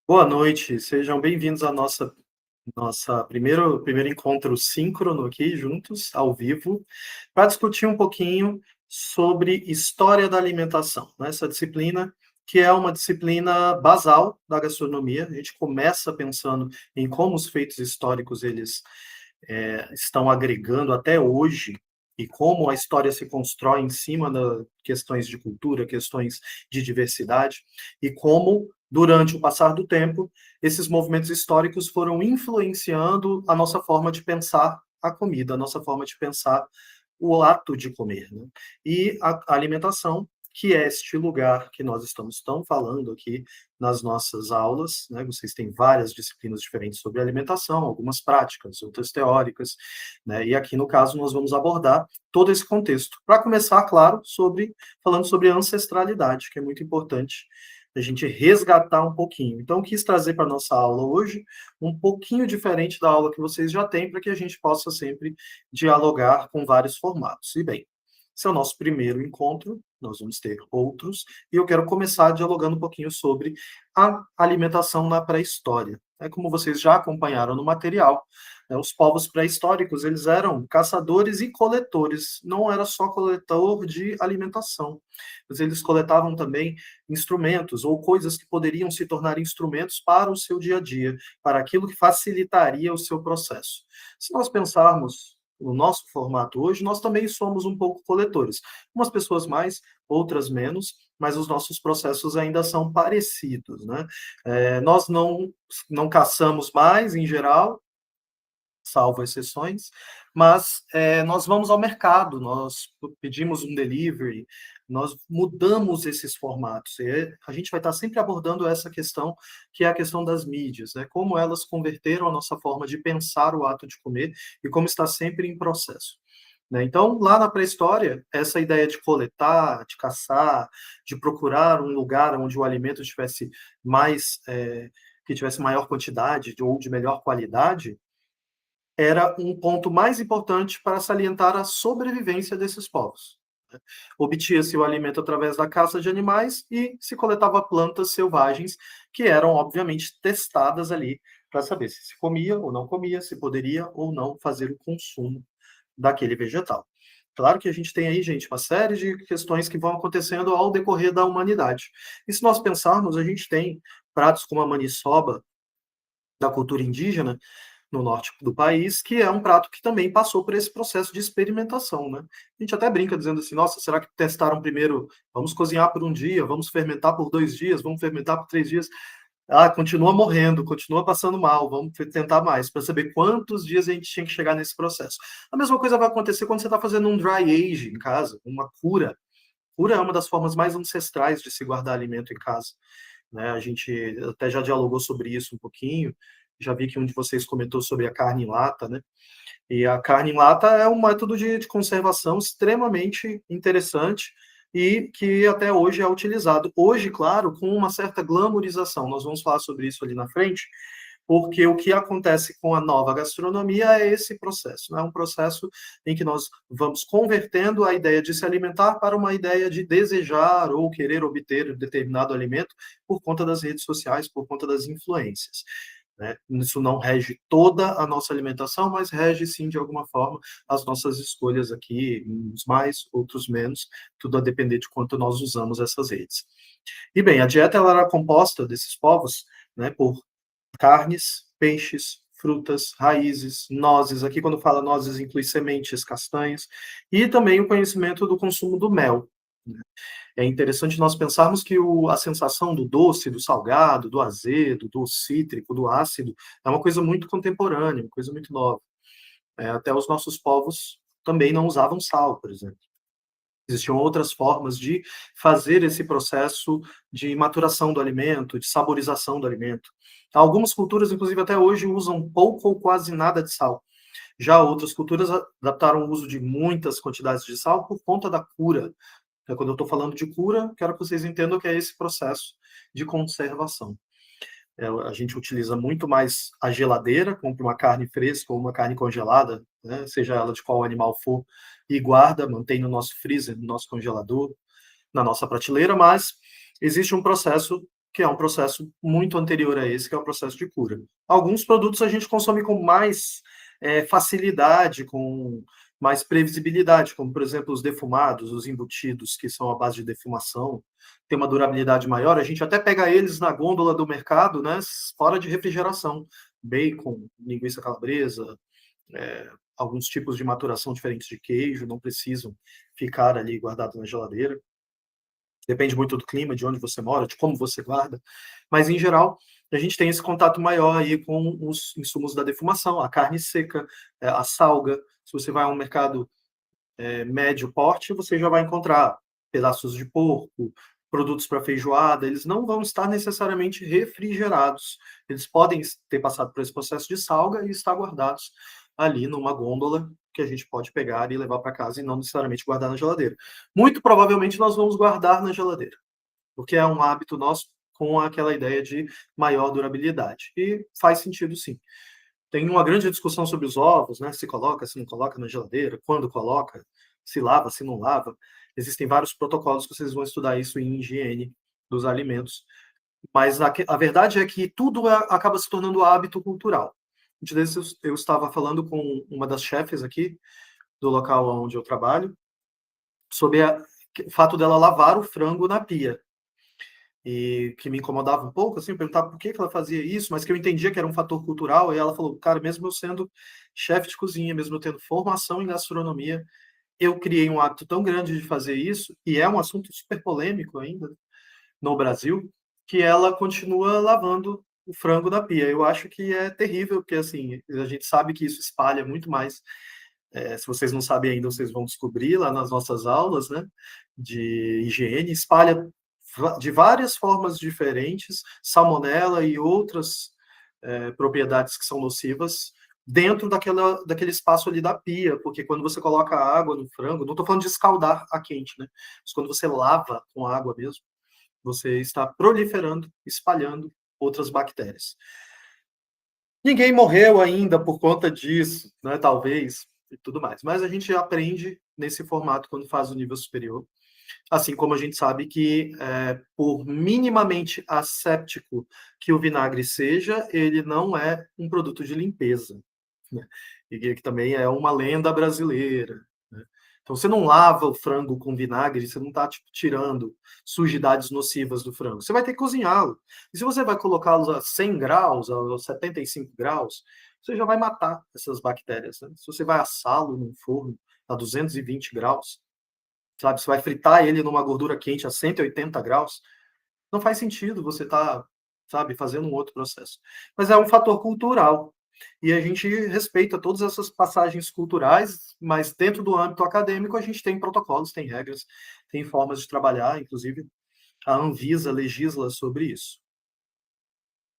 Boa noite, sejam bem-vindos à nossa primeiro encontro síncrono aqui juntos, ao vivo, para discutir um pouquinho sobre história da alimentação, né, essa disciplina que é uma disciplina basal da gastronomia. A gente começa pensando em como os feitos históricos eles estão agregando até hoje e como a história se constrói em cima das questões de cultura, questões de diversidade, e como, durante o passar do tempo, esses movimentos históricos foram influenciando a nossa forma de pensar a comida, a nossa forma de pensar o ato de comer, né? E a alimentação, que é este lugar que nós estamos tão falando aqui nas nossas aulas, né? Vocês têm várias disciplinas diferentes sobre alimentação, algumas práticas, outras teóricas, né? E aqui no caso nós vamos abordar todo esse contexto. Para começar, claro, falando sobre ancestralidade, que é muito importante a gente resgatar um pouquinho. Então, eu quis trazer para a nossa aula hoje um pouquinho diferente da aula que vocês já têm, para que a gente possa sempre dialogar com vários formatos. E bem, esse é o nosso primeiro encontro, nós vamos ter outros, e eu quero começar dialogando um pouquinho sobre a alimentação na pré-história. É como vocês já acompanharam no material, né, os povos pré-históricos, eles eram caçadores e coletores, não era só coletor de alimentação, mas eles coletavam também instrumentos ou coisas que poderiam se tornar instrumentos para o seu dia a dia, para aquilo que facilitaria o seu processo. Se nós pensarmos no nosso formato hoje, nós também somos um pouco coletores. Umas pessoas mais, outras menos, mas os nossos processos ainda são parecidos, né? Nós não caçamos mais, em geral, salvo exceções, mas nós vamos ao mercado, nós pedimos um delivery, nós mudamos esses formatos. E a gente vai estar sempre abordando essa questão, que é a questão das mídias, né? Como elas converteram a nossa forma de pensar o ato de comer e como está sempre em processo. Né? Então, lá na pré-história, essa ideia de coletar, de caçar, de procurar um lugar onde o alimento tivesse que tivesse maior quantidade ou de melhor qualidade, era um ponto mais importante para salientar a sobrevivência desses povos. Obtia-se o alimento através da caça de animais e se coletava plantas selvagens, que eram, obviamente, testadas ali para saber se comia ou não comia, se poderia ou não fazer o consumo daquele vegetal. Claro que a gente tem aí, gente, uma série de questões que vão acontecendo ao decorrer da humanidade. E se nós pensarmos, a gente tem pratos como a maniçoba da cultura indígena, no norte do país, que é um prato que também passou por esse processo de experimentação, né? A gente até brinca dizendo assim, nossa, será que testaram primeiro, vamos cozinhar por um dia, vamos fermentar por 2 dias, vamos fermentar por 3 dias? Ah, continua morrendo, continua passando mal, vamos tentar mais, para saber quantos dias a gente tinha que chegar nesse processo. A mesma coisa vai acontecer quando você está fazendo um dry age em casa, uma cura. Cura é uma das formas mais ancestrais de se guardar alimento em casa, né? A gente até já dialogou sobre isso um pouquinho, já vi que um de vocês comentou sobre a carne em lata, né? E a carne em lata é um método de conservação extremamente interessante e que até hoje é utilizado. Hoje, claro, com uma certa glamorização, nós vamos falar sobre isso ali na frente, porque o que acontece com a nova gastronomia é esse processo, né? Um processo em que nós vamos convertendo a ideia de se alimentar para uma ideia de desejar ou querer obter um determinado alimento por conta das redes sociais, por conta das influências. Né? Isso não rege toda a nossa alimentação, mas rege sim, de alguma forma, as nossas escolhas aqui, uns mais, outros menos, tudo a depender de quanto nós usamos essas redes. E bem, a dieta ela era composta desses povos, né, por carnes, peixes, frutas, raízes, nozes. Aqui, quando fala nozes, inclui sementes, castanhas, e também o conhecimento do consumo do mel. Né? É interessante nós pensarmos que a sensação do doce, do salgado, do azedo, do cítrico, do ácido, é uma coisa muito contemporânea, uma coisa muito nova. Até os nossos povos também não usavam sal, por exemplo. Existiam outras formas de fazer esse processo de maturação do alimento, de saborização do alimento. Algumas culturas, inclusive, até hoje usam pouco ou quase nada de sal. Já outras culturas adaptaram o uso de muitas quantidades de sal por conta da cura. Então, quando eu estou falando de cura, quero que vocês entendam que é esse processo de conservação. A gente utiliza muito mais a geladeira, compra uma carne fresca ou uma carne congelada, né, seja ela de qual animal for, e guarda, mantém no nosso freezer, no nosso congelador, na nossa prateleira, mas existe um processo que é um processo muito anterior a esse, que é o processo de cura. Alguns produtos a gente consome com mais facilidade, com mais previsibilidade, como, por exemplo, os defumados, os embutidos, que são à base de defumação, tem uma durabilidade maior, a gente até pega eles na gôndola do mercado, né, fora de refrigeração. Bacon, linguiça calabresa, alguns tipos de maturação diferentes de queijo, não precisam ficar ali guardados na geladeira. Depende muito do clima, de onde você mora, de como você guarda, mas em geral a gente tem esse contato maior aí com os insumos da defumação, a carne seca, a salga. Se você vai a um mercado médio porte, você já vai encontrar pedaços de porco, produtos para feijoada, eles não vão estar necessariamente refrigerados. Eles podem ter passado por esse processo de salga e estar guardados ali numa gôndola que a gente pode pegar e levar para casa e não necessariamente guardar na geladeira. Muito provavelmente nós vamos guardar na geladeira, porque é um hábito nosso com aquela ideia de maior durabilidade. E faz sentido, sim. Tem uma grande discussão sobre os ovos, né? Se coloca, se não coloca na geladeira, quando coloca, se lava, se não lava. Existem vários protocolos que vocês vão estudar isso em higiene dos alimentos. Mas a verdade é que tudo acaba se tornando hábito cultural. Um dia desses eu estava falando com uma das chefes aqui do local onde eu trabalho sobre o fato dela lavar o frango na pia. E que me incomodava um pouco, assim, eu perguntava por que ela fazia isso, mas que eu entendia que era um fator cultural, e ela falou, cara, mesmo eu sendo chefe de cozinha, mesmo eu tendo formação em gastronomia, eu criei um hábito tão grande de fazer isso, e é um assunto super polêmico ainda no Brasil, que ela continua lavando o frango na pia. Eu acho que é terrível, porque assim, a gente sabe que isso espalha muito mais. Se vocês não sabem ainda, vocês vão descobrir lá nas nossas aulas, né, de higiene, espalha de várias formas diferentes, salmonela e outras propriedades que são nocivas dentro daquele espaço ali da pia, porque quando você coloca água no frango, não estou falando de escaldar a quente, né, mas quando você lava com água mesmo, você está proliferando, espalhando outras bactérias. Ninguém morreu ainda por conta disso, né? Talvez, e tudo mais. Mas a gente aprende nesse formato quando faz o nível superior. Assim como a gente sabe que, por minimamente asséptico que o vinagre seja, ele não é um produto de limpeza, né? E que também é uma lenda brasileira, né? Então, você não lava o frango com vinagre, você não está tipo, tirando sujidades nocivas do frango. Você vai ter que cozinhá-lo. E se você vai colocá-los a 100 graus, a 75 graus, você já vai matar essas bactérias, né? Se você vai assá-lo num forno a 220 graus, sabe, você vai fritar ele numa gordura quente a 180 graus, não faz sentido você estar, sabe, fazendo um outro processo. Mas é um fator cultural. E a gente respeita todas essas passagens culturais, mas dentro do âmbito acadêmico a gente tem protocolos, tem regras, tem formas de trabalhar, inclusive a Anvisa legisla sobre isso.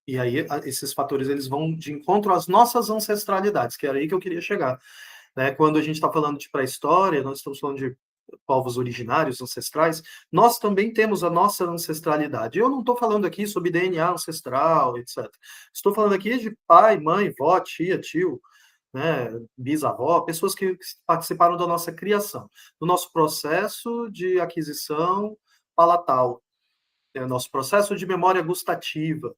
E aí esses fatores eles vão de encontro às nossas ancestralidades, que era aí que eu queria chegar, né? Quando a gente está falando de pré-história, nós estamos falando de povos originários, ancestrais, nós também temos a nossa ancestralidade. Eu não estou falando aqui sobre DNA ancestral, etc. Estou falando aqui de pai, mãe, vó, tia, tio, né, bisavó, pessoas que participaram da nossa criação, do nosso processo de aquisição palatal, nosso processo de memória gustativa.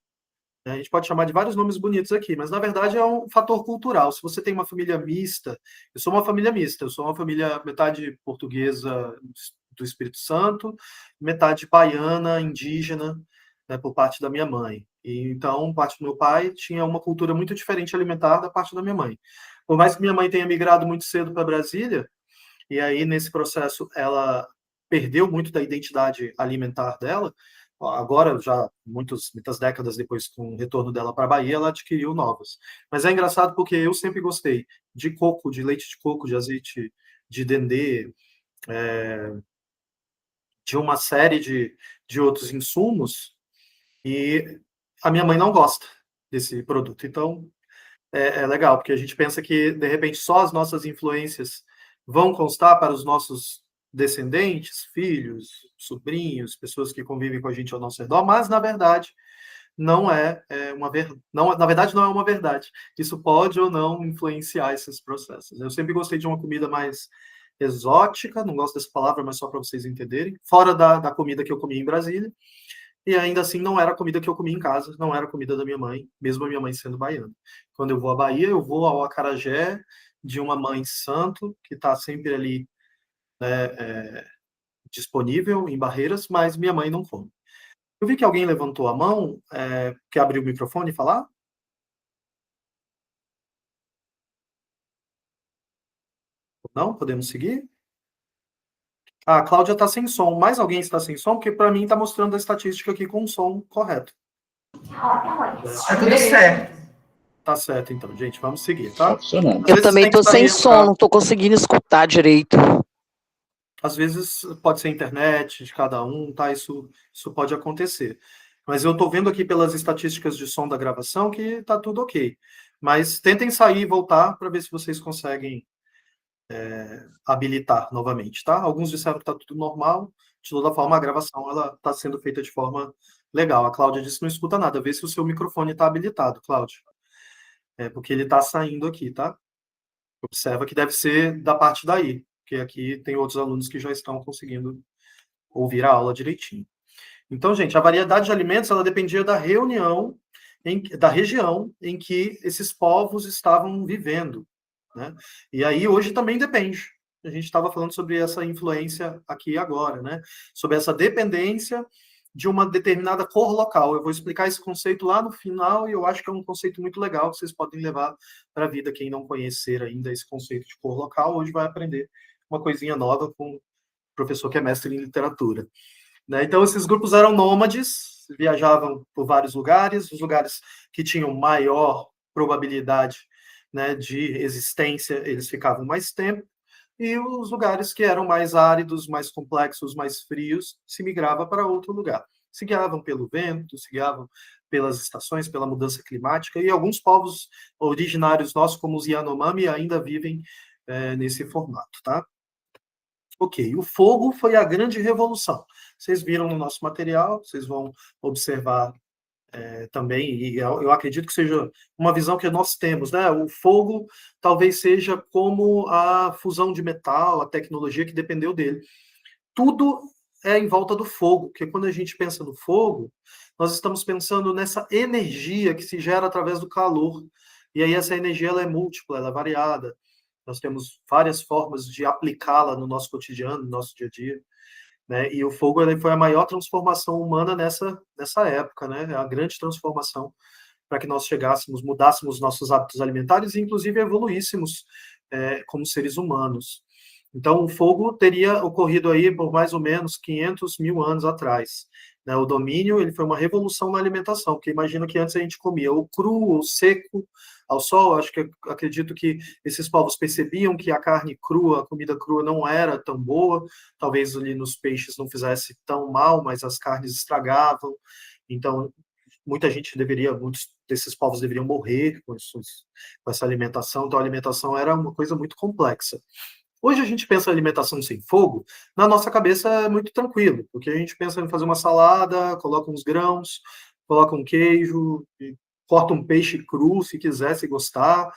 A gente pode chamar de vários nomes bonitos aqui, mas na verdade é um fator cultural. Se você tem uma família mista, eu sou uma família mista, eu sou uma família metade portuguesa do Espírito Santo, metade baiana, indígena, né, por parte da minha mãe. E, então, parte do meu pai tinha uma cultura muito diferente alimentar da parte da minha mãe. Por mais que minha mãe tenha migrado muito cedo para Brasília, e aí nesse processo ela perdeu muito da identidade alimentar dela, agora, já muitas décadas depois, com o retorno dela para a Bahia, ela adquiriu novas. Mas é engraçado porque eu sempre gostei de coco, de leite de coco, de azeite de dendê, de uma série de outros insumos, e a minha mãe não gosta desse produto. Então, é legal, porque a gente pensa que, de repente, só as nossas influências vão constar para os nossos descendentes, filhos, sobrinhos, pessoas que convivem com a gente ao nosso redor, mas, na verdade, não é uma verdade. Não, na verdade, não é uma verdade. Isso pode ou não influenciar esses processos. Eu sempre gostei de uma comida mais exótica, não gosto dessa palavra, mas só para vocês entenderem, fora da comida que eu comi em Brasília, e ainda assim não era a comida que eu comia em casa, não era a comida da minha mãe, mesmo a minha mãe sendo baiana. Quando eu vou à Bahia, eu vou ao acarajé de uma mãe santo, que está sempre ali disponível em Barreiras, mas minha mãe não come. Eu vi que alguém levantou a mão, quer abrir o microfone e falar? Não? Podemos seguir? Ah, a Cláudia está sem som. Mais alguém está sem som? Porque para mim está mostrando a estatística aqui com o som correto. Tá tudo certo. Tá certo, então, gente. Vamos seguir, tá? Eu também estou sem som, não estou conseguindo escutar direito. Às vezes pode ser a internet de cada um, tá? Isso pode acontecer. Mas eu estou vendo aqui pelas estatísticas de som da gravação que está tudo ok. Mas tentem sair e voltar para ver se vocês conseguem habilitar novamente, tá? Alguns disseram que está tudo normal. De toda forma, a gravação ela está sendo feita de forma legal. A Cláudia disse que não escuta nada. Vê se o seu microfone está habilitado, Cláudia. Porque ele está saindo aqui, tá? Observa que deve ser da parte daí, porque aqui tem outros alunos que já estão conseguindo ouvir a aula direitinho. Então, gente, a variedade de alimentos ela dependia da da região em que esses povos estavam vivendo, né? E aí hoje também depende. A gente estava falando sobre essa influência aqui agora, né? Sobre essa dependência de uma determinada cor local. Eu vou explicar esse conceito lá no final e eu acho que é um conceito muito legal que vocês podem levar para a vida. Quem não conhecer ainda esse conceito de cor local, hoje vai aprender uma coisinha nova com o professor que é mestre em literatura. Né? Então, esses grupos eram nômades, viajavam por vários lugares, os lugares que tinham maior probabilidade, né, de existência, eles ficavam mais tempo, e os lugares que eram mais áridos, mais complexos, mais frios, se migrava para outro lugar. Se guiavam pelo vento, se guiavam pelas estações, pela mudança climática, e alguns povos originários nossos, como os Yanomami, ainda vivem nesse formato, tá? Ok, o fogo foi a grande revolução. Vocês viram no nosso material, vocês vão observar também, e eu acredito que seja uma visão que nós temos, né? O fogo talvez seja como a fusão de metal, a tecnologia que dependeu dele. Tudo é em volta do fogo, porque quando a gente pensa no fogo, nós estamos pensando nessa energia que se gera através do calor. E aí essa energia ela é múltipla, ela é variada. Nós temos várias formas de aplicá-la no nosso cotidiano, no nosso dia a dia. Né? E o fogo ele foi a maior transformação humana nessa época, né? A grande transformação para que nós chegássemos, mudássemos nossos hábitos alimentares e, inclusive, evoluíssemos como seres humanos. Então, o fogo teria ocorrido aí por mais ou menos 500 mil anos atrás. Né? O domínio ele foi uma revolução na alimentação, porque imagina que antes a gente comia ou cru ou seco ao sol. Acredito que esses povos percebiam que a carne crua, a comida crua não era tão boa, talvez ali nos peixes não fizesse tão mal, mas as carnes estragavam. Então, muitos desses povos deveriam morrer com essa alimentação. Então, a alimentação era uma coisa muito complexa. Hoje a gente pensa em alimentação sem fogo, na nossa cabeça é muito tranquilo, porque a gente pensa em fazer uma salada, coloca uns grãos, coloca um queijo, corta um peixe cru, se quiser, se gostar,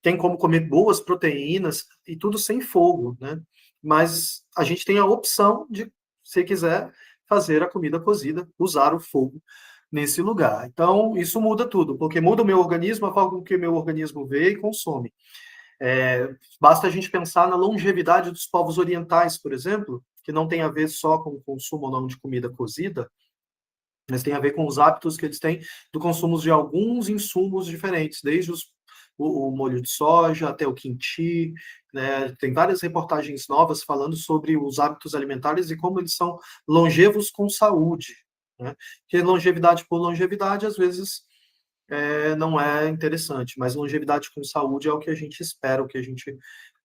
tem como comer boas proteínas e tudo sem fogo, né? Mas a gente tem a opção de, se quiser, fazer a comida cozida, usar o fogo nesse lugar. Então, isso muda tudo, porque muda o meu organismo, a forma com que o meu organismo vê e consome. Basta a gente pensar na longevidade dos povos orientais, por exemplo, que não tem a ver só com o consumo ou não de comida cozida, mas tem a ver com os hábitos que eles têm do consumo de alguns insumos diferentes, desde o molho de soja até o kimchi, né? Tem várias reportagens novas falando sobre os hábitos alimentares e como eles são longevos com saúde, né? Porque longevidade por longevidade, às vezes, não é interessante, mas longevidade com saúde é o que a gente espera, o que a gente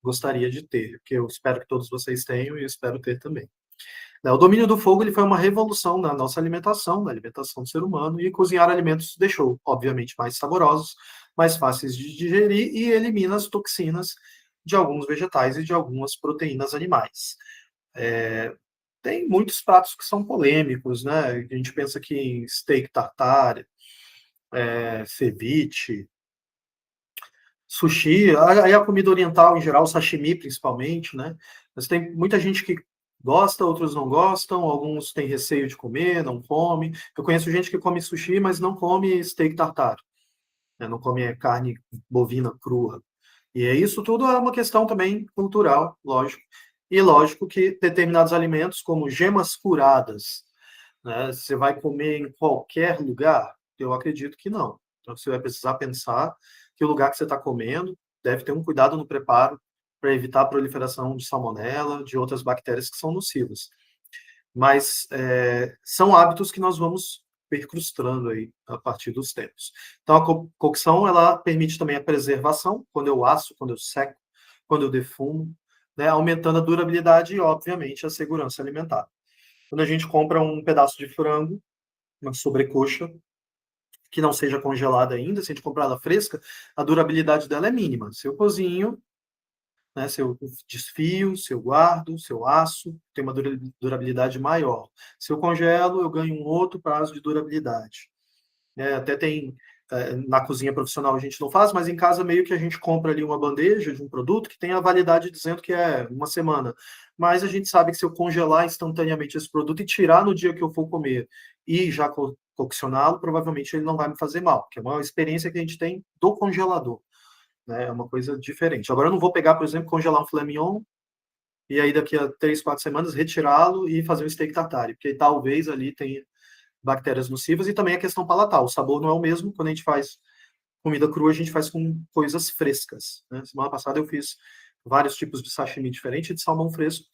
gostaria de ter, que eu espero que todos vocês tenham e eu espero ter também. O domínio do fogo ele foi uma revolução na nossa alimentação, na alimentação do ser humano, e cozinhar alimentos deixou, obviamente, mais saborosos, mais fáceis de digerir e elimina as toxinas de alguns vegetais e de algumas proteínas animais. Tem muitos pratos que são polêmicos, né? A gente pensa aqui em steak tartare, ceviche, sushi, aí a comida oriental em geral, sashimi principalmente, né? Mas tem muita gente que gosta, outros não gostam, alguns têm receio de comer, não come. Eu conheço gente que come sushi, mas não come steak tartar, né? Não come carne bovina crua. E isso tudo é uma questão também cultural, lógico. E lógico que determinados alimentos, como gemas curadas, né, você vai comer em qualquer lugar? Eu acredito que não. Então você vai precisar pensar que o lugar que você está comendo deve ter um cuidado no preparo para evitar a proliferação de salmonela, de outras bactérias que são nocivas. Mas são hábitos que nós vamos percrustando aí a partir dos tempos. Então, a cocção, ela permite também a preservação, quando eu asso, quando eu seco, quando eu defumo, né, aumentando a durabilidade e, obviamente, a segurança alimentar. Quando a gente compra um pedaço de frango, uma sobrecoxa, que não seja congelada ainda, se a gente comprar ela fresca, a durabilidade dela é mínima. Se eu cozinho, né, se eu desfio, se eu guardo, se eu asso, tem uma durabilidade maior. Se eu congelo, eu ganho um outro prazo de durabilidade. Até tem, na cozinha profissional a gente não faz, mas em casa meio que a gente compra ali uma bandeja de um produto que tem a validade dizendo que é uma semana. Mas a gente sabe que se eu congelar instantaneamente esse produto e tirar no dia que eu for comer e já coccioná-lo, provavelmente ele não vai me fazer mal, que é uma experiência que a gente tem do congelador, né? É uma coisa diferente. Agora eu não vou pegar, por exemplo, congelar um filé mignon e aí daqui a 3, 4 semanas retirá-lo e fazer um steak tartare, porque talvez ali tenha bactérias nocivas e também a questão palatal. O sabor não é o mesmo quando a gente faz comida crua, a gente faz com coisas frescas, né? Semana passada eu fiz vários tipos de sashimi diferente de salmão fresco.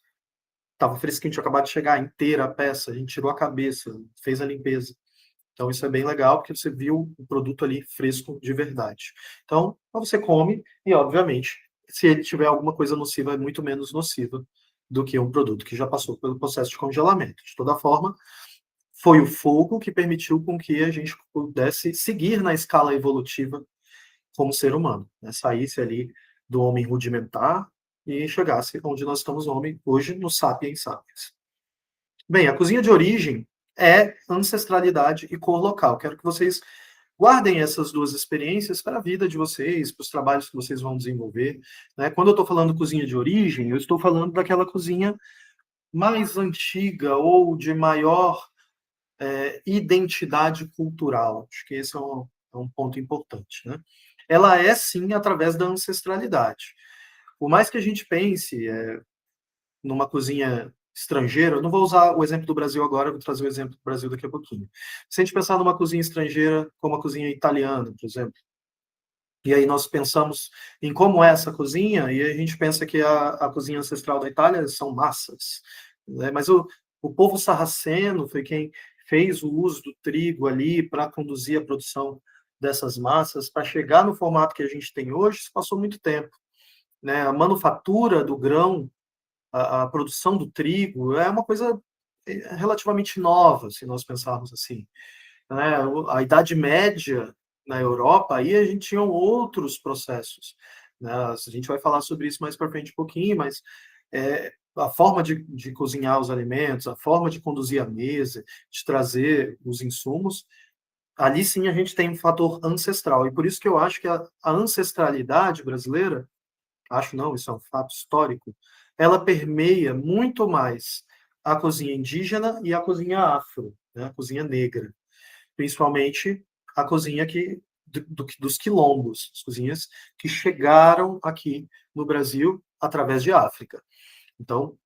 Estava fresquinho, tinha acabado de chegar inteira a peça, a gente tirou a cabeça, fez a limpeza. Então isso é bem legal, porque você viu o produto ali fresco de verdade. Então, você come e, obviamente, se ele tiver alguma coisa nociva, é muito menos nociva do que um produto que já passou pelo processo de congelamento. De toda forma, foi o fogo que permitiu com que a gente pudesse seguir na escala evolutiva como ser humano, né? Saísse ali do homem rudimentar e chegasse onde nós estamos hoje, no Sapiens Sapiens. Bem, a cozinha de origem é ancestralidade e cor local. Quero que vocês guardem essas duas experiências para a vida de vocês, para os trabalhos que vocês vão desenvolver, né? Quando eu estou falando cozinha de origem, eu estou falando daquela cozinha mais antiga ou de maior identidade cultural. Acho que esse é um ponto importante, né? Ela é, sim, através da ancestralidade. Por mais que a gente pense numa cozinha estrangeira, eu não vou usar o exemplo do Brasil agora, vou trazer o exemplo do Brasil daqui a pouquinho. Se a gente pensar numa cozinha estrangeira, como a cozinha italiana, por exemplo, e aí nós pensamos em como é essa cozinha, e a gente pensa que a cozinha ancestral da Itália são massas, né? Mas o povo sarraceno foi quem fez o uso do trigo ali para conduzir a produção dessas massas, para chegar no formato que a gente tem hoje, isso passou muito tempo, né? A manufatura do grão, a produção do trigo é uma coisa relativamente nova, se nós pensarmos assim, né? A Idade Média na Europa, aí a gente tinha outros processos, né? A gente vai falar sobre isso mais para frente um pouquinho, mas a forma de cozinhar os alimentos, a forma de conduzir a mesa, de trazer os insumos, ali sim a gente tem um fator ancestral, e por isso que eu acho que a ancestralidade brasileira, acho não, isso é um fato histórico, ela permeia muito mais a cozinha indígena e a cozinha afro, né? A cozinha negra, principalmente a cozinha dos quilombos, as cozinhas que chegaram aqui no Brasil através de África. Então,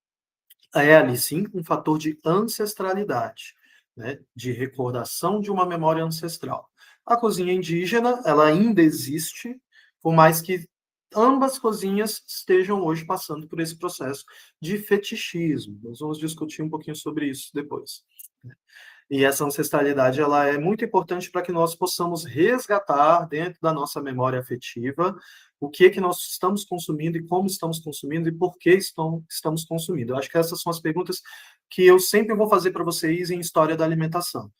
é ali sim um fator de ancestralidade, né? De recordação de uma memória ancestral. A cozinha indígena, ela ainda existe, por mais que ambas cozinhas estejam hoje passando por esse processo de fetichismo. Nós vamos discutir um pouquinho sobre isso depois. E essa ancestralidade, ela é muito importante para que nós possamos resgatar dentro da nossa memória afetiva o que nós estamos consumindo e como estamos consumindo e por que estamos consumindo. Eu acho que essas são as perguntas que eu sempre vou fazer para vocês em História da Alimentação.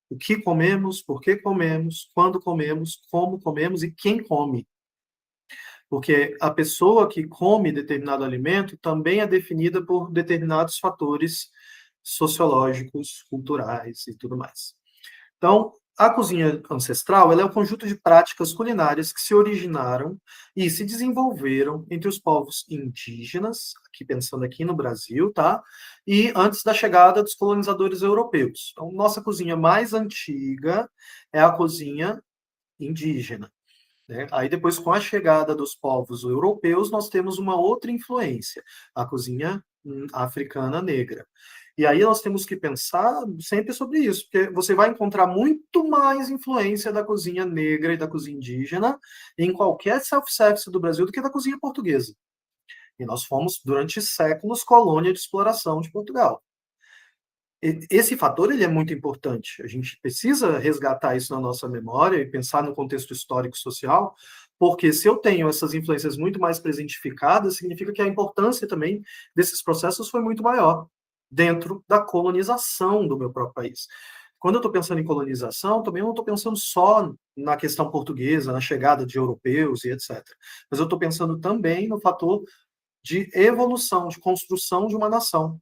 O que comemos, por que comemos, quando comemos, como comemos e quem come. Porque a pessoa que come determinado alimento também é definida por determinados fatores sociológicos, culturais e tudo mais. Então, A cozinha ancestral ela é um conjunto de práticas culinárias que se originaram e se desenvolveram entre os povos indígenas, aqui pensando aqui no Brasil, tá? E antes da chegada dos colonizadores europeus. Então, nossa cozinha mais antiga é a cozinha indígena, né? Aí depois, com a chegada dos povos europeus, nós temos uma outra influência, a cozinha africana negra. E aí nós temos que pensar sempre sobre isso, porque você vai encontrar muito mais influência da cozinha negra e da cozinha indígena em qualquer self-service do Brasil do que da cozinha portuguesa. E nós fomos, durante séculos, colônia de exploração de Portugal. Esse fator ele é muito importante. A gente precisa resgatar isso na nossa memória e pensar no contexto histórico e social, porque se eu tenho essas influências muito mais presentificadas, significa que a importância também desses processos foi muito maior dentro da colonização do meu próprio país. Quando eu estou pensando em colonização, também não estou pensando só na questão portuguesa, na chegada de europeus e etc. Mas eu estou pensando também no fator de evolução, de construção de uma nação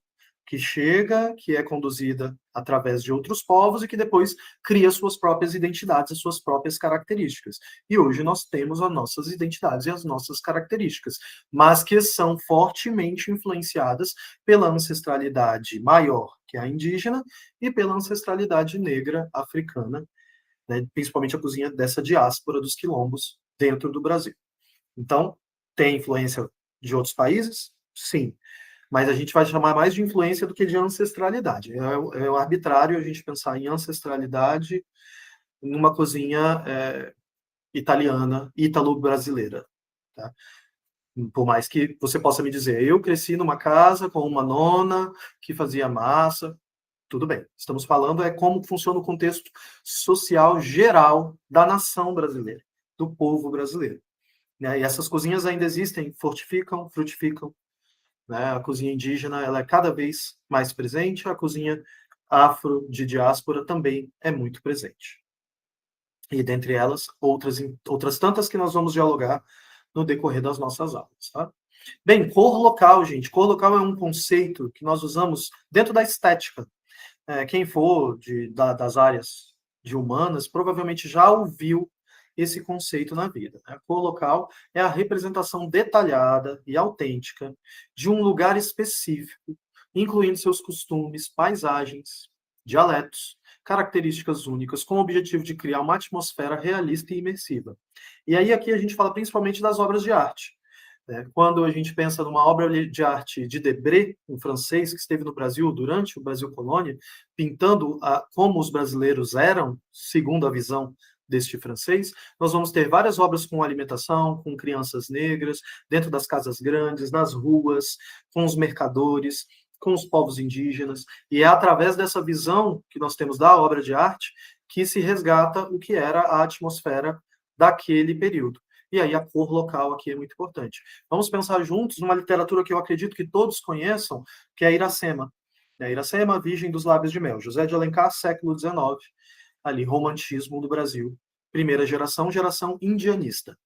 que chega, que é conduzida através de outros povos e que depois cria suas próprias identidades, as suas próprias características. E hoje nós temos as nossas identidades e as nossas características, mas que são fortemente influenciadas pela ancestralidade maior, que é a indígena, e pela ancestralidade negra africana, né, principalmente a cozinha dessa diáspora dos quilombos dentro do Brasil. Então, tem influência de outros países? Sim. Mas a gente vai chamar mais de influência do que de ancestralidade. É arbitrário a gente pensar em ancestralidade numa cozinha italiana, ítalo-brasileira. Tá? Por mais que você possa me dizer, eu cresci numa casa com uma nona que fazia massa, tudo bem. Estamos falando como funciona o contexto social geral da nação brasileira, do povo brasileiro. Né? E essas cozinhas ainda existem, fortificam, frutificam. Né? A cozinha indígena ela é cada vez mais presente, a cozinha afro de diáspora também é muito presente. E dentre elas, outras tantas que nós vamos dialogar no decorrer das nossas aulas. Tá? Bem, cor local, gente. Cor local é um conceito que nós usamos dentro da estética. Quem for das áreas de humanas provavelmente já ouviu esse conceito na vida. Né? A cor local é a representação detalhada e autêntica de um lugar específico, incluindo seus costumes, paisagens, dialetos, características únicas, com o objetivo de criar uma atmosfera realista e imersiva. E aí aqui a gente fala principalmente das obras de arte. Quando a gente pensa numa obra de arte de Debré, um francês que esteve no Brasil durante o Brasil Colônia, pintando como os brasileiros eram, segundo a visão deste francês, nós vamos ter várias obras com alimentação, com crianças negras, dentro das casas grandes, nas ruas, com os mercadores, com os povos indígenas, e é através dessa visão que nós temos da obra de arte que se resgata o que era a atmosfera daquele período. E aí a cor local aqui é muito importante. Vamos pensar juntos numa literatura que eu acredito que todos conheçam, que é Iracema. Iracema, Virgem dos Lábios de Mel. José de Alencar, século XIX, ali, romantismo do Brasil. Primeira geração indianista.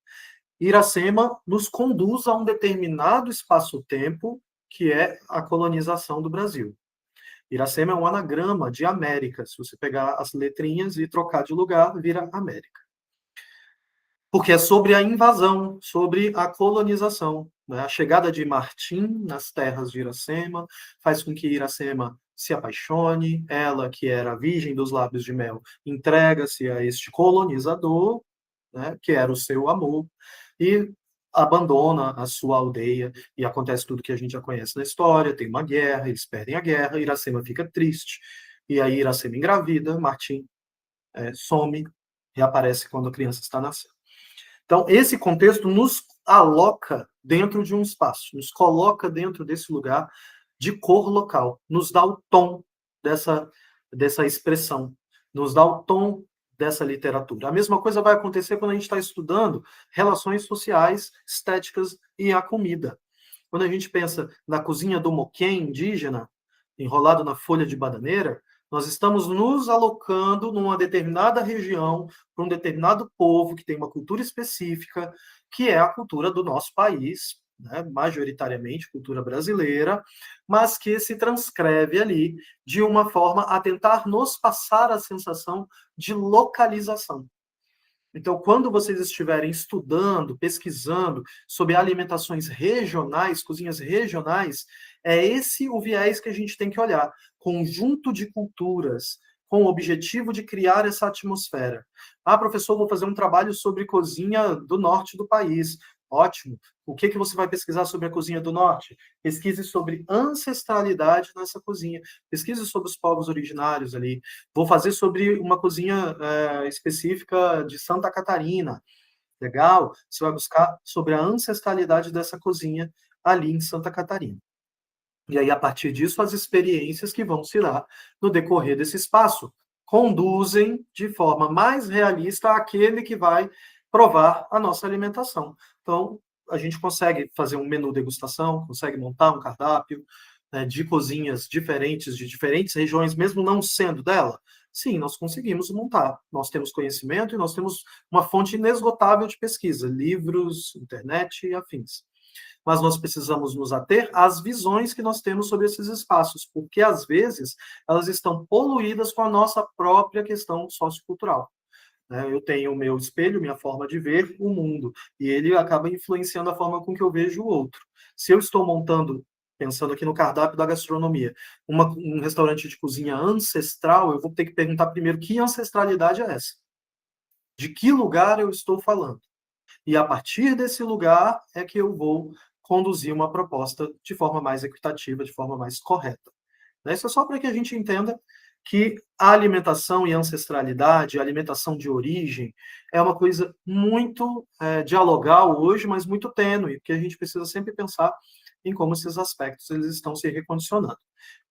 Iracema nos conduz a um determinado espaço-tempo, que é a colonização do Brasil. Iracema é um anagrama de América. Se você pegar as letrinhas e trocar de lugar, vira América. Porque é sobre a invasão, sobre a colonização. Né? A chegada de Martim nas terras de Iracema faz com que Iracema se apaixone, ela, que era a Virgem dos Lábios de Mel, entrega-se a este colonizador, né, que era o seu amor, e abandona a sua aldeia, e acontece tudo que a gente já conhece na história, tem uma guerra, eles perdem a guerra, Iracema fica triste, e aí Iracema engravida, Martim some, reaparece quando a criança está nascendo. Então, esse contexto nos aloca dentro de um espaço, nos coloca dentro desse lugar de cor local, nos dá o tom dessa expressão, nos dá o tom dessa literatura. A mesma coisa vai acontecer quando a gente está estudando relações sociais, estéticas e a comida. Quando a gente pensa na cozinha do moquém indígena, enrolado na folha de bananeira, nós estamos nos alocando numa determinada região, para um determinado povo que tem uma cultura específica, que é a cultura do nosso país, né, majoritariamente cultura brasileira, mas que se transcreve ali de uma forma a tentar nos passar a sensação de localização. Então, quando vocês estiverem estudando, pesquisando sobre alimentações regionais, cozinhas regionais, é esse o viés que a gente tem que olhar. Conjunto de culturas, com o objetivo de criar essa atmosfera. Ah, professor, vou fazer um trabalho sobre cozinha do norte do país. Ótimo. O que você vai pesquisar sobre a cozinha do norte? Pesquise sobre ancestralidade nessa cozinha. Pesquise sobre os povos originários ali. Vou fazer sobre uma cozinha específica de Santa Catarina. Legal? Você vai buscar sobre a ancestralidade dessa cozinha ali em Santa Catarina. E aí, a partir disso, as experiências que vão se dar no decorrer desse espaço conduzem de forma mais realista àquele que vai provar a nossa alimentação. Então, a gente consegue fazer um menu degustação, consegue montar um cardápio, né, de cozinhas diferentes, de diferentes regiões, mesmo não sendo dela. Sim, nós conseguimos montar. Nós temos conhecimento e nós temos uma fonte inesgotável de pesquisa, livros, internet e afins. Mas nós precisamos nos ater às visões que nós temos sobre esses espaços, porque às vezes elas estão poluídas com a nossa própria questão sociocultural. Eu tenho o meu espelho, minha forma de ver o mundo, e ele acaba influenciando a forma com que eu vejo o outro. Se eu estou montando, pensando aqui no cardápio da gastronomia, um restaurante de cozinha ancestral, eu vou ter que perguntar primeiro que ancestralidade é essa? De que lugar eu estou falando? E a partir desse lugar é que eu vou conduzir uma proposta de forma mais equitativa, de forma mais correta. Isso é só para que a gente entenda que a alimentação e a ancestralidade, a alimentação de origem, é uma coisa muito dialogal hoje, mas muito tênue, porque a gente precisa sempre pensar em como esses aspectos eles estão se recondicionando.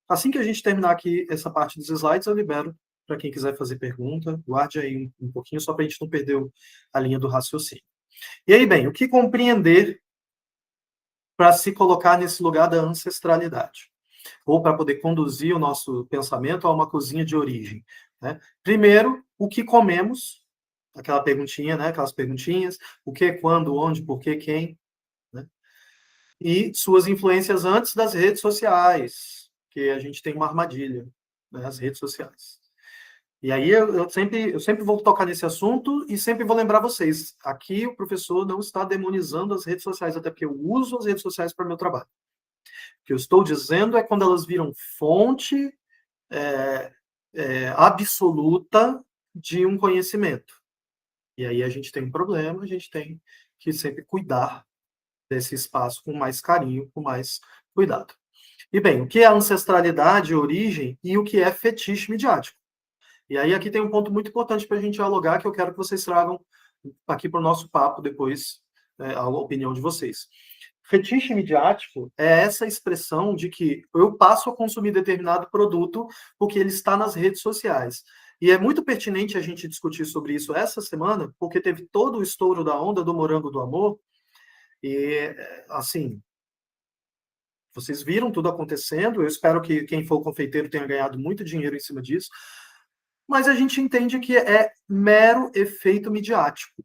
Assim que a gente terminar aqui essa parte dos slides, eu libero para quem quiser fazer pergunta, guarde aí um pouquinho, só para a gente não perder a linha do raciocínio. E aí, bem, o que compreender para se colocar nesse lugar da ancestralidade? Ou para poder conduzir o nosso pensamento a uma cozinha de origem, né? Primeiro, o que comemos, aquela perguntinha, né? Aquelas perguntinhas, o que, quando, onde, por que, quem, né? E suas influências antes das redes sociais, que a gente tem uma armadilha, né? As redes sociais. E aí eu sempre vou tocar nesse assunto e sempre vou lembrar vocês, aqui o professor não está demonizando as redes sociais, até porque eu uso as redes sociais para o meu trabalho. O que eu estou dizendo é quando elas viram fonte absoluta de um conhecimento. E aí a gente tem um problema, a gente tem que sempre cuidar desse espaço com mais carinho, com mais cuidado. E bem, o que é ancestralidade, origem e o que é fetiche midiático? E aí aqui tem um ponto muito importante para a gente dialogar, que eu quero que vocês tragam aqui para o nosso papo depois, a opinião de vocês. Fetiche midiático é essa expressão de que eu passo a consumir determinado produto porque ele está nas redes sociais. E é muito pertinente a gente discutir sobre isso essa semana, porque teve todo o estouro da onda do morango do amor. E, assim, vocês viram tudo acontecendo. Eu espero que quem for confeiteiro tenha ganhado muito dinheiro em cima disso. Mas a gente entende que é mero efeito midiático.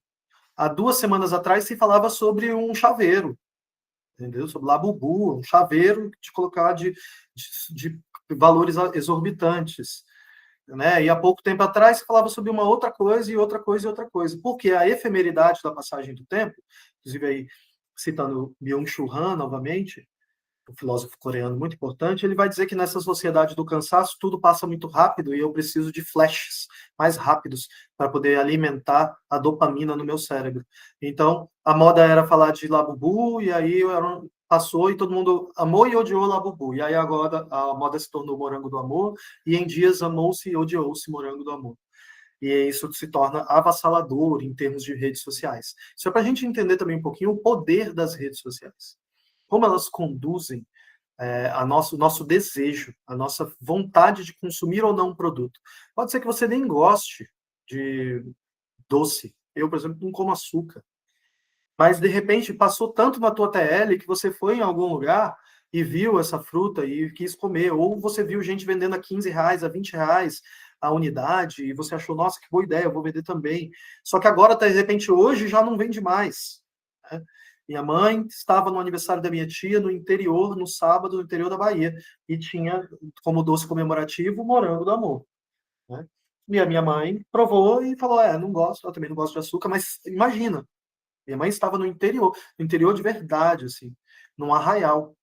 Há 2 semanas atrás se falava sobre um chaveiro, entendeu? Sobre Labubu, um chaveiro de colocar de valores exorbitantes, né? E há pouco tempo atrás se falava sobre uma outra coisa e outra coisa e outra coisa. Porque a efemeridade da passagem do tempo, inclusive aí citando Byung-Chul Han novamente, um filósofo coreano muito importante, ele vai dizer que nessa sociedade do cansaço tudo passa muito rápido e eu preciso de flashes mais rápidos para poder alimentar a dopamina no meu cérebro. Então, a moda era falar de Labubu e aí passou e todo mundo amou e odiou Labubu. E aí agora a moda se tornou Morango do Amor e em dias amou-se e odiou-se Morango do Amor. E isso se torna avassalador em termos de redes sociais. Isso é para a gente entender também um pouquinho o poder das redes sociais. Como elas conduzem o nosso desejo, a nossa vontade de consumir ou não um produto. Pode ser que você nem goste de doce. Eu, por exemplo, não como açúcar. Mas, de repente, passou tanto na tua TL que você foi em algum lugar e viu essa fruta e quis comer. Ou você viu gente vendendo a R$15, a R$20 a unidade e você achou, nossa, que boa ideia, eu vou vender também. Só que agora, de repente, hoje já não vende mais, né? Minha mãe estava no aniversário da minha tia, no interior, no sábado, no interior da Bahia, e tinha como doce comemorativo o morango do amor, né? E a minha mãe provou e falou, não gosto, eu também não gosto de açúcar, mas imagina, minha mãe estava no interior de verdade, assim, num arraial,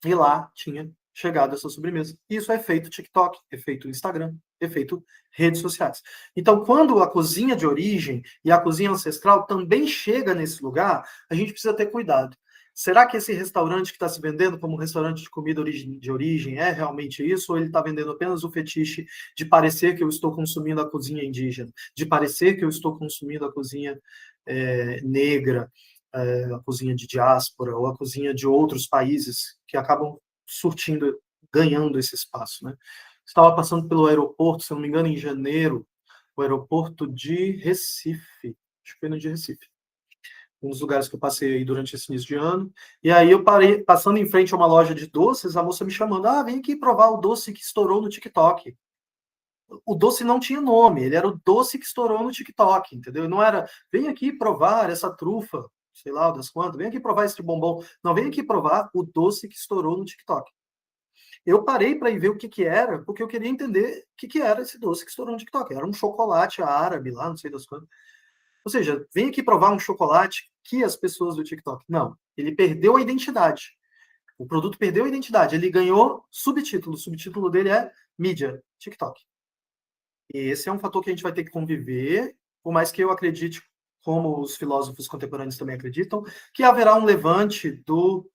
e lá tinha chegado essa sobremesa. Isso é efeito TikTok, efeito Instagram, efeito redes sociais. Então, quando a cozinha de origem e a cozinha ancestral também chega nesse lugar, a gente precisa ter cuidado. Será que esse restaurante que está se vendendo como restaurante de comida de origem é realmente isso? Ou ele está vendendo apenas o fetiche de parecer que eu estou consumindo a cozinha indígena, de parecer que eu estou consumindo a cozinha negra, a cozinha de diáspora ou a cozinha de outros países que acabam surtindo, ganhando esse espaço, né? Estava passando pelo aeroporto, se não me engano, em janeiro, o aeroporto de Recife, acho que foi no de Recife, um dos lugares que eu passei aí durante esse início de ano, e aí eu parei, passando em frente a uma loja de doces, a moça me chamando, vem aqui provar o doce que estourou no TikTok. O doce não tinha nome, ele era o doce que estourou no TikTok, entendeu? Não era, vem aqui provar essa trufa, sei lá das quantas, vem aqui provar esse bombom. Não, vem aqui provar o doce que estourou no TikTok. Eu parei para ir ver o que era, porque eu queria entender o que era esse doce que estourou no TikTok. Era um chocolate árabe lá, não sei das quantas. Ou seja, vem aqui provar um chocolate que as pessoas do TikTok. Não, ele perdeu a identidade. O produto perdeu a identidade, ele ganhou subtítulo. O subtítulo dele é mídia, TikTok. E esse é um fator que a gente vai ter que conviver, por mais que eu acredite, como os filósofos contemporâneos também acreditam, que haverá um levante do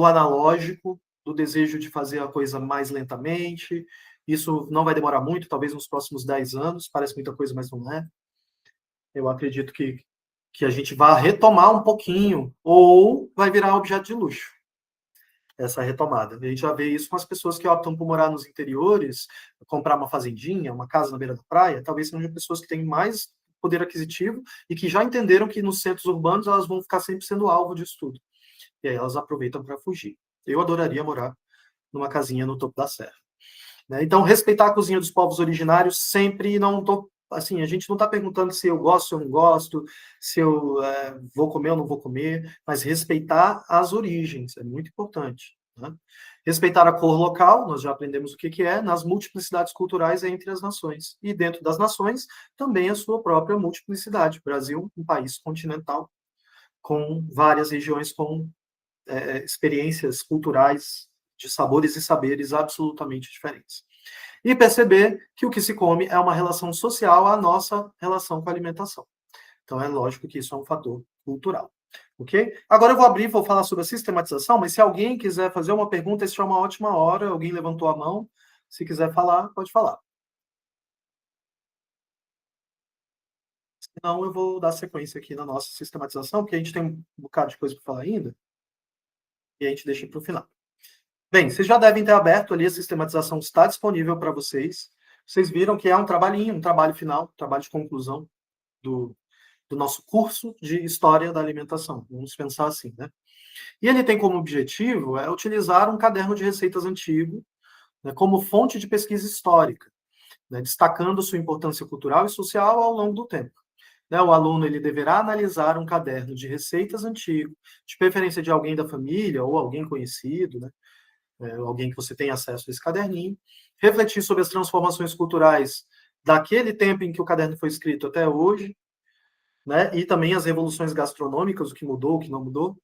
analógico, do desejo de fazer a coisa mais lentamente. Isso não vai demorar muito, talvez nos próximos 10 anos, parece muita coisa, mas não é. Eu acredito que a gente vai retomar um pouquinho, ou vai virar objeto de luxo, essa retomada. A gente já vê isso com as pessoas que optam por morar nos interiores, comprar uma fazendinha, uma casa na beira da praia, talvez sejam pessoas que têm mais poder aquisitivo e que já entenderam que nos centros urbanos elas vão ficar sempre sendo alvo disso tudo. E aí elas aproveitam para fugir. Eu adoraria morar numa casinha no topo da serra, né? Então, respeitar a cozinha dos povos originários sempre, não tô, assim, a gente não está perguntando se eu gosto ou não gosto, se eu vou comer ou não vou comer, mas respeitar as origens, é muito importante, né? Respeitar a cor local, nós já aprendemos o que é, nas multiplicidades culturais entre as nações. E dentro das nações, também a sua própria multiplicidade. O Brasil, um país continental, com várias regiões com experiências culturais de sabores e saberes absolutamente diferentes. E perceber que o que se come é uma relação social à nossa relação com a alimentação. Então, é lógico que isso é um fator cultural. Ok? Agora eu vou abrir, vou falar sobre a sistematização, mas se alguém quiser fazer uma pergunta, essa é uma ótima hora. Alguém levantou a mão. Se quiser falar, pode falar. Senão, eu vou dar sequência aqui na nossa sistematização, porque a gente tem um bocado de coisa para falar ainda. E a gente deixa para o final. Bem, vocês já devem ter aberto ali, a sistematização está disponível para vocês. Vocês viram que é um trabalhinho, um trabalho final, um trabalho de conclusão do nosso curso de História da Alimentação. Vamos pensar assim, né? E ele tem como objetivo utilizar um caderno de receitas antigo, né, como fonte de pesquisa histórica, né, destacando sua importância cultural e social ao longo do tempo. Né, o aluno ele deverá analisar um caderno de receitas antigo, de preferência de alguém da família ou alguém conhecido, né, alguém que você tem acesso a esse caderninho, refletir sobre as transformações culturais daquele tempo em que o caderno foi escrito até hoje, né, e também as revoluções gastronômicas, o que mudou, o que não mudou,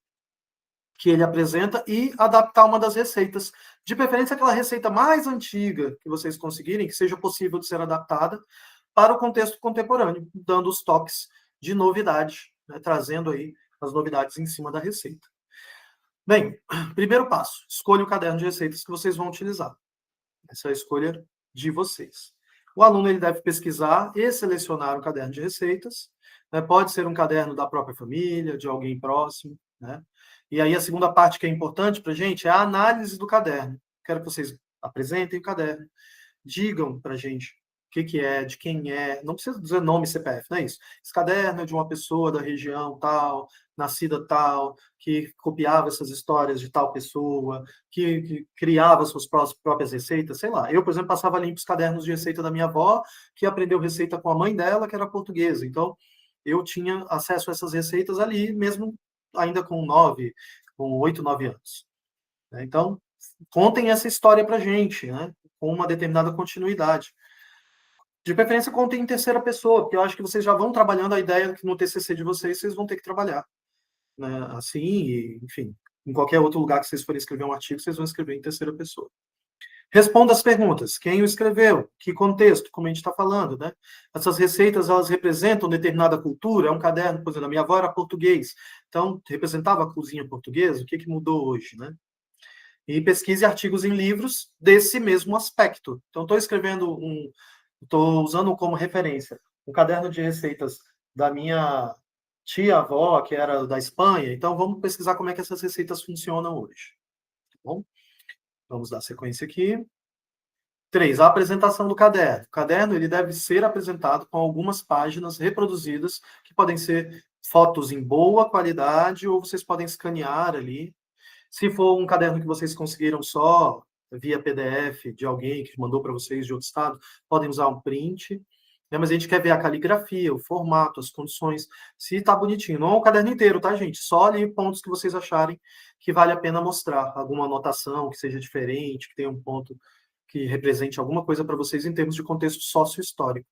que ele apresenta, e adaptar uma das receitas, de preferência aquela receita mais antiga que vocês conseguirem, que seja possível de ser adaptada para o contexto contemporâneo, dando os toques de novidade, né, trazendo aí as novidades em cima da receita. Bem, primeiro passo, escolha o caderno de receitas que vocês vão utilizar. Essa é a escolha de vocês. O aluno ele deve pesquisar e selecionar um caderno de receitas, né? Pode ser um caderno da própria família, de alguém próximo, né? E aí a segunda parte que é importante para a gente é a análise do caderno. Quero que vocês apresentem o caderno, digam para a gente o que é, de quem é, não precisa dizer nome e CPF, não é isso. Esse caderno é de uma pessoa da região tal, nascida tal, que copiava essas histórias de tal pessoa, que criava suas próprias receitas, sei lá. Eu, por exemplo, passava limpo os cadernos de receita da minha avó, que aprendeu receita com a mãe dela, que era portuguesa. Então, eu tinha acesso a essas receitas ali, mesmo ainda com 8, 9 anos. Então, contem essa história para a gente, né? Com uma determinada continuidade. De preferência, contem em terceira pessoa, porque eu acho que vocês já vão trabalhando a ideia que no TCC de vocês vão ter que trabalhar. Né? Assim, e, enfim, em qualquer outro lugar que vocês forem escrever um artigo, vocês vão escrever em terceira pessoa. Responda as perguntas. Quem o escreveu? Que contexto? Como a gente está falando, né? Essas receitas, elas representam determinada cultura. É um caderno, por exemplo, a minha avó era português. Então, representava a cozinha portuguesa. O que mudou hoje, né? E pesquise artigos em livros desse mesmo aspecto. Então, estou usando como referência um caderno de receitas da minha tia-avó, que era da Espanha. Então, vamos pesquisar como é que essas receitas funcionam hoje. Tá bom? Vamos dar sequência aqui. 3. A apresentação do caderno. O caderno ele deve ser apresentado com algumas páginas reproduzidas, que podem ser fotos em boa qualidade, ou vocês podem escanear ali. Se for um caderno que vocês conseguiram só via PDF de alguém que mandou para vocês de outro estado, podem usar um print. Né? Mas a gente quer ver a caligrafia, o formato, as condições, se está bonitinho. Não é o caderno inteiro, tá, gente? Só ali pontos que vocês acharem que vale a pena mostrar. Alguma anotação que seja diferente, que tenha um ponto que represente alguma coisa para vocês em termos de contexto sócio-histórico.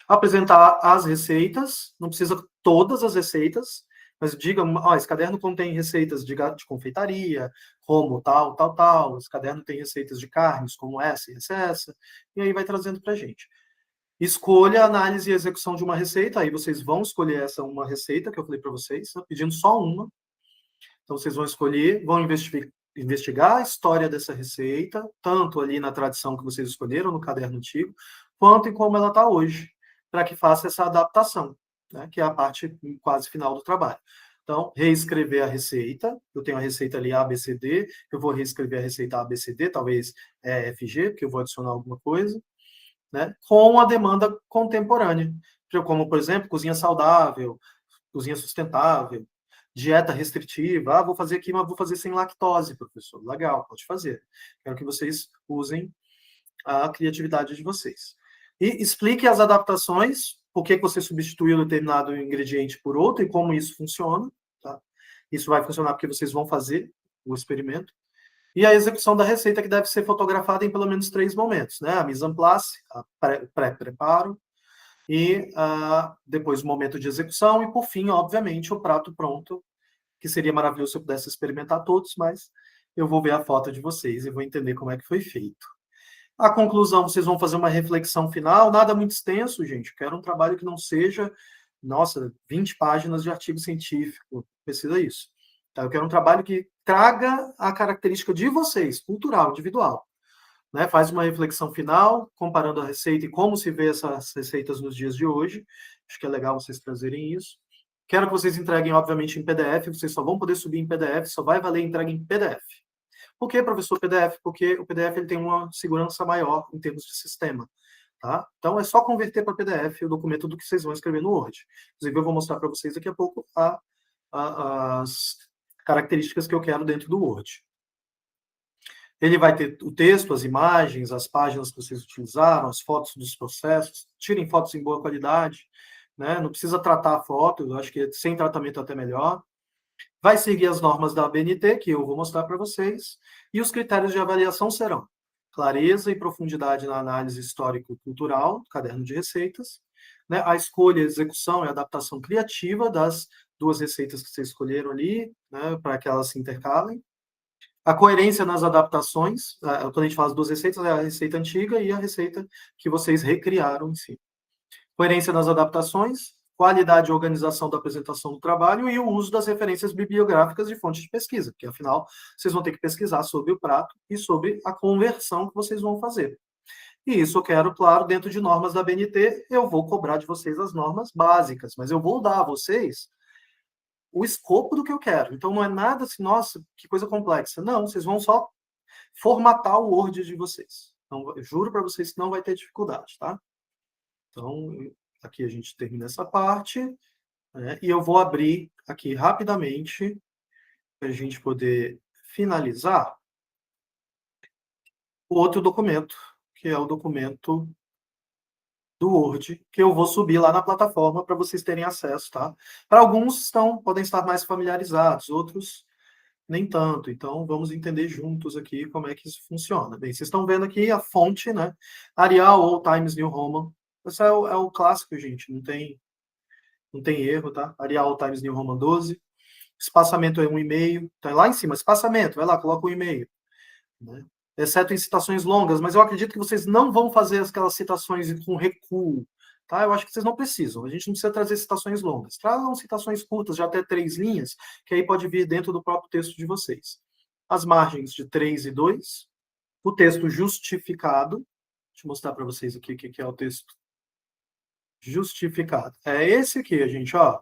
Apresentar as receitas, não precisa todas as receitas, mas diga, esse caderno contém receitas de confeitaria, como tal, tal, tal, esse caderno tem receitas de carnes, como essa, e aí vai trazendo para a gente. Escolha a análise e execução de uma receita, aí vocês vão escolher uma receita que eu falei para vocês, pedindo só uma. Então, vocês vão escolher, vão investigar a história dessa receita, tanto ali na tradição que vocês escolheram, no caderno antigo, quanto em como ela está hoje, para que faça essa adaptação, né, que é a parte quase final do trabalho. Então, reescrever a receita, eu tenho a receita ali ABCD, eu vou reescrever a receita ABCD, talvez FG, porque eu vou adicionar alguma coisa, né, com a demanda contemporânea, como, por exemplo, cozinha saudável, cozinha sustentável, dieta restritiva. Vou fazer aqui, mas vou fazer sem lactose, professor. Legal, pode fazer. Quero que vocês usem a criatividade de vocês. E explique as adaptações, por que você substituiu determinado ingrediente por outro e como isso funciona. Tá? Isso vai funcionar porque vocês vão fazer o experimento. E a execução da receita, que deve ser fotografada em pelo menos 3 momentos. Né? A mise en place, o pré-preparo, e depois o momento de execução, e por fim, obviamente, o prato pronto, que seria maravilhoso se eu pudesse experimentar todos, mas eu vou ver a foto de vocês e vou entender como é que foi feito. A conclusão, vocês vão fazer uma reflexão final, nada muito extenso, gente, eu quero um trabalho que não seja, 20 páginas de artigo científico, precisa isso. Tá? Eu quero um trabalho que traga a característica de vocês, cultural, individual. Né, faz uma reflexão final, comparando a receita e como se vê essas receitas nos dias de hoje. Acho que é legal vocês trazerem isso. Quero que vocês entreguem, obviamente, em PDF. Vocês só vão poder subir em PDF, só vai valer entrega em PDF. Por que, professor, PDF? Porque o PDF ele tem uma segurança maior em termos de sistema. Tá? Então, é só converter para PDF o documento do que vocês vão escrever no Word. Inclusive, eu vou mostrar para vocês daqui a pouco as características que eu quero dentro do Word. Ele vai ter o texto, as imagens, as páginas que vocês utilizaram, as fotos dos processos. Tirem fotos em boa qualidade. Né? Não precisa tratar a foto, eu acho que sem tratamento até melhor. Vai seguir as normas da ABNT, que eu vou mostrar para vocês. E os critérios de avaliação serão clareza e profundidade na análise histórico-cultural, caderno de receitas. Né? A escolha, execução e adaptação criativa das 2 receitas que vocês escolheram ali, né? Para que elas se intercalem. A coerência nas adaptações, quando a gente fala as 2 receitas, é a receita antiga e a receita que vocês recriaram em si. Coerência nas adaptações, qualidade e organização da apresentação do trabalho e o uso das referências bibliográficas de fontes de pesquisa, porque, afinal, vocês vão ter que pesquisar sobre o prato e sobre a conversão que vocês vão fazer. E isso eu quero, claro, dentro de normas da BNT, eu vou cobrar de vocês as normas básicas, mas eu vou dar a vocês o escopo do que eu quero. Então, não é nada assim, nossa, que coisa complexa. Não, vocês vão só formatar o Word de vocês. Então, eu juro para vocês que não vai ter dificuldade, tá? Então, aqui a gente termina essa parte, né? E eu vou abrir aqui rapidamente para a gente poder finalizar o outro documento, que é o documento do Word, que eu vou subir lá na plataforma para vocês terem acesso, tá? Para alguns podem estar mais familiarizados, outros nem tanto. Então, vamos entender juntos aqui como é que isso funciona. Bem, vocês estão vendo aqui a fonte, né? Arial ou Times New Roman. Esse é o clássico, gente. Não tem erro, tá? Arial ou Times New Roman 12. Espaçamento é 1,5. Tá lá em cima, espaçamento. Vai lá, coloca 1,5. Né? Exceto em citações longas, mas eu acredito que vocês não vão fazer aquelas citações com recuo, tá? Eu acho que vocês não precisam, a gente não precisa trazer citações longas. Tragam citações curtas, de até 3 linhas, que aí pode vir dentro do próprio texto de vocês. As margens de 3 e 2, o texto justificado, deixa eu mostrar para vocês aqui o que é o texto justificado. É esse aqui, gente, ó.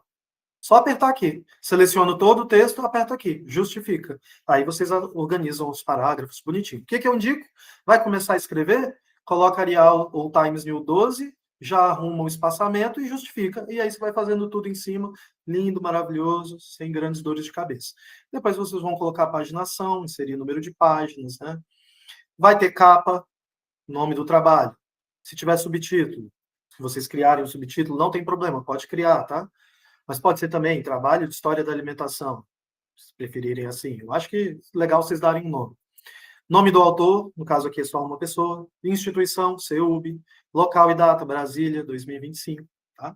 Só apertar aqui. Seleciono todo o texto, aperto aqui. Justifica. Aí vocês organizam os parágrafos bonitinho. O que eu indico? Vai começar a escrever? Coloca Arial ou Times New 12, já arruma o espaçamento e justifica. E aí você vai fazendo tudo em cima. Lindo, maravilhoso, sem grandes dores de cabeça. Depois vocês vão colocar a paginação, inserir número de páginas, né? Vai ter capa, nome do trabalho. Se tiver subtítulo, se vocês criarem o subtítulo, não tem problema, pode criar, tá? Mas pode ser também trabalho de história da alimentação, se preferirem assim. Eu acho que é legal vocês darem um nome. Nome do autor, no caso aqui é só uma pessoa. Instituição, CEUB. Local e data, Brasília, 2025. Tá?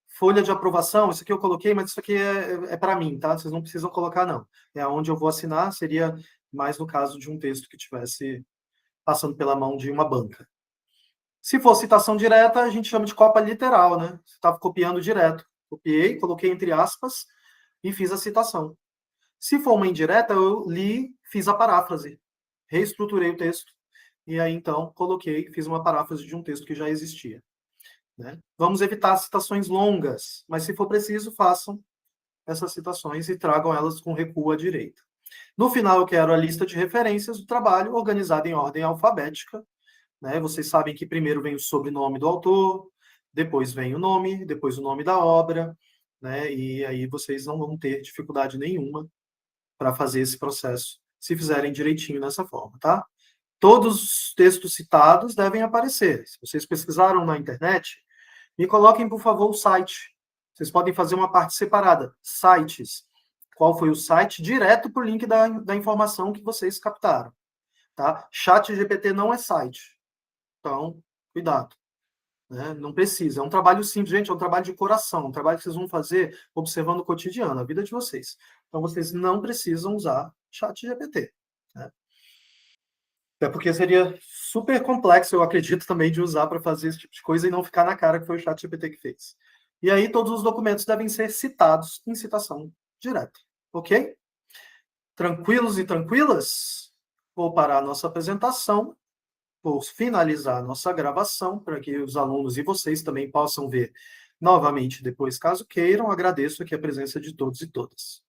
Folha de aprovação, isso aqui eu coloquei, mas isso aqui é para mim, tá? Vocês não precisam colocar, não. É onde eu vou assinar, seria mais no caso de um texto que tivesse passando pela mão de uma banca. Se for citação direta, a gente chama de cópia literal, né? Você estava copiando direto. Copiei, coloquei entre aspas e fiz a citação. Se for uma indireta, eu li, fiz a paráfrase, reestruturei o texto e aí então coloquei, fiz uma paráfrase de um texto que já existia. Né? Vamos evitar citações longas, mas se for preciso, façam essas citações e tragam elas com recuo à direita. No final, eu quero a lista de referências do trabalho organizada em ordem alfabética. Né? Vocês sabem que primeiro vem o sobrenome do autor, depois vem o nome, depois o nome da obra, né? E aí vocês não vão ter dificuldade nenhuma para fazer esse processo, se fizerem direitinho dessa forma, tá? Todos os textos citados devem aparecer. Se vocês pesquisaram na internet, me coloquem, por favor, o site. Vocês podem fazer uma parte separada. Sites. Qual foi o site? Direto para o link da informação que vocês captaram. Tá? ChatGPT não é site. Então, cuidado. Né? Não precisa. É um trabalho simples, gente. É um trabalho de coração. Um trabalho que vocês vão fazer observando o cotidiano, a vida de vocês. Então, vocês não precisam usar ChatGPT. Né? Até porque seria super complexo, eu acredito, também de usar para fazer esse tipo de coisa e não ficar na cara que foi o ChatGPT que fez. E aí, todos os documentos devem ser citados em citação direta. Ok? Tranquilos e tranquilas? Vou parar a nossa apresentação. Vou finalizar a nossa gravação para que os alunos e vocês também possam ver novamente depois, caso queiram. Agradeço aqui a presença de todos e todas.